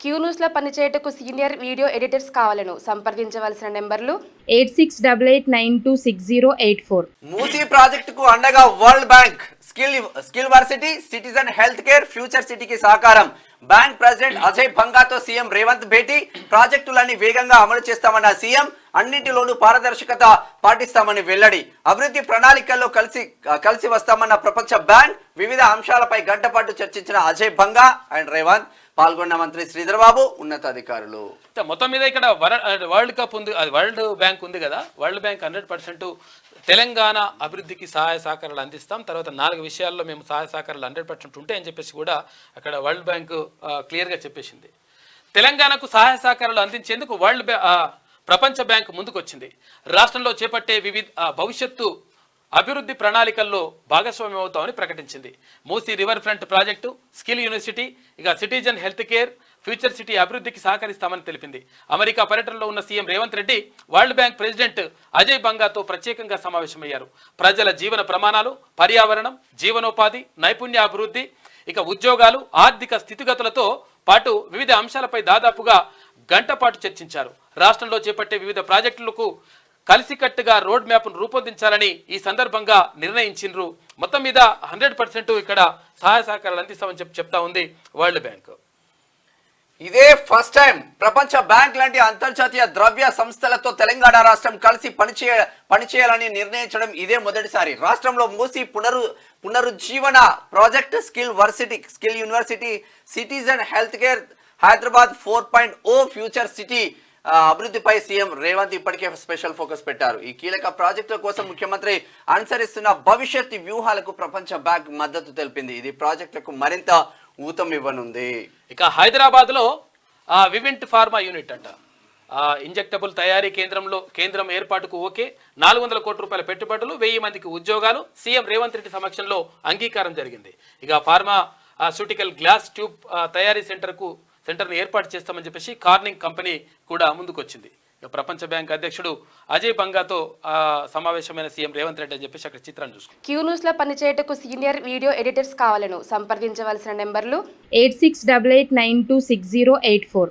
Queue news లో పనిచేయటకు senior video editors కావాలను సంప్రదించవలసిన నెంబర్లు 8688960884. మూసీ ప్రాజెక్టుకు అండగా world bank, skill varsity, citizen health care, future సిటీకి సహకారం. బ్యాంక్ ప్రెసిడెంట్ అజయ్ బంగాతో సీఎం రేవంత్ భేటీ. ప్రాజెక్టులన్నీ వేగంగా అమలు చేస్తామన్న సీఎం, అన్నింటిలోనూ పారదర్శకత పాటిస్తామని వెల్లడి. అభివృద్ధి ప్రణాళికల్లో కలిసి వస్తామన్న ప్రపంచ బ్యాంక్. వివిధ అంశాలపై గంటపాటు చర్చించిన అజయ్ బంగా అండ్ రేవంత్. పాల్గొన్న మంత్రి శ్రీధర్ బాబు, ఉన్నతాధికారులు. మొత్తం మీద ఇక్కడ వరల్డ్ కప్ ఉంది, అది వరల్డ్ బ్యాంక్ ఉంది కదా, వరల్డ్ బ్యాంక్ 100% తెలంగాణ అభివృద్ధికి సహాయ సహకారాలు అందిస్తాం. తర్వాత 4 విషయాల్లో మేము సహాయ సహకారాలు 100% ఉంటాయని చెప్పేసి కూడా అక్కడ వరల్డ్ బ్యాంక్ క్లియర్గా చెప్పేసింది. తెలంగాణకు సహాయ సహకారాలు అందించేందుకు ప్రపంచ బ్యాంక్ ముందుకు వచ్చింది. రాష్ట్రంలో చేపట్టే వివిధ భవిష్యత్తు అభివృద్ధి ప్రణాళికల్లో భాగస్వామ్యం అవుతామని ప్రకటించింది. Musi river front project, skill university, ఇక citizen health care, future city అభివృద్ధికి సహకరిస్తామని తెలిపింది. అమెరికా పర్యటనలో ఉన్న CM Revanth Reddy world bank president Ajay బంగాతో ప్రత్యేకంగా సమావేశమయ్యారు. ప్రజల జీవన ప్రమాణాలు, పర్యావరణం, జీవనోపాధి, నైపుణ్య అభివృద్ధి, ఇక ఉద్యోగాలు, ఆర్థిక స్థితిగతులతో పాటు వివిధ అంశాలపై దాదాపుగా గంట పాటు చర్చించారు. రాష్ట్రంలో చేపట్టే వివిధ ప్రాజెక్టులకు కలిసికట్టుగా రోడ్ మ్యాప్ను రూపొందించాలని ఈ సందర్భంగా నిర్ణయించిండ్రు. మొత్తం మీద 100% ఇక్కడ సహాయ సహకారాలు అందిస్తామని చెప్తా ఉంది వరల్డ్ బ్యాంక్. ఇదే ఫస్ట్ టైం ప్రపంచ బ్యాంక్ లాంటి అంతర్జాతీయ ద్రవ్య సంస్థలతో తెలంగాణ రాష్ట్రం కలిసి పనిచేయాలని నిర్ణయించడం ఇదే మొదటిసారి. రాష్ట్రంలో మూసి పునరుజ్జీవన project, skill university, citizen health care, Hyderabad 4.0 future city అభివృద్ధిపై సీఎం రేవంత్ ఇప్పటికే స్పెషల్ ఫోకస్ పెట్టారు. ఈ కీలక ప్రాజెక్టుల కోసం ముఖ్యమంత్రి అనుసరిస్తున్న భవిష్యత్ వ్యూహాలకు ప్రపంచ బ్యాంక్ మద్దతు తెలిపింది. ఇది ప్రాజెక్టులకు మరింత ఊతం ఇవ్వనుంది. ఇక హైదరాబాద్ లో వివింట్ ఫార్మా యూనిట్ అంట, ఇంజెక్టబుల్ తయారీ కేంద్రం ఏర్పాటుకు ఓకే. 400 కోట్ల రూపాయల పెట్టుబడులు, 1000 మందికి ఉద్యోగాలు. సీఎం రేవంత్ రెడ్డి సమక్షంలో అంగీకారం జరిగింది. ఇక ఫార్మాస్యూటికల్ గ్లాస్ ట్యూబ్ తయారీ సెంటర్ను ఏర్పాటు చేస్తామని చెప్పేసి కార్నింగ్ కంపెనీ కూడా ముందుకొచ్చింది. ప్రపంచ బ్యాంక్ అధ్యక్షుడు అజయ్ బంగాతో సమావేశమైన సీఎం రేవంత్ రెడ్డి అని చెప్పేసి అక్కడ చిత్రాన్ని చూసుకుంటాం. క్యూ న్యూస్ లో పనిచేయటకు సీనియర్ వీడియో ఎడిటర్స్ కావాలను సంప్రదించవలసిన నెంబర్లు 8688960884.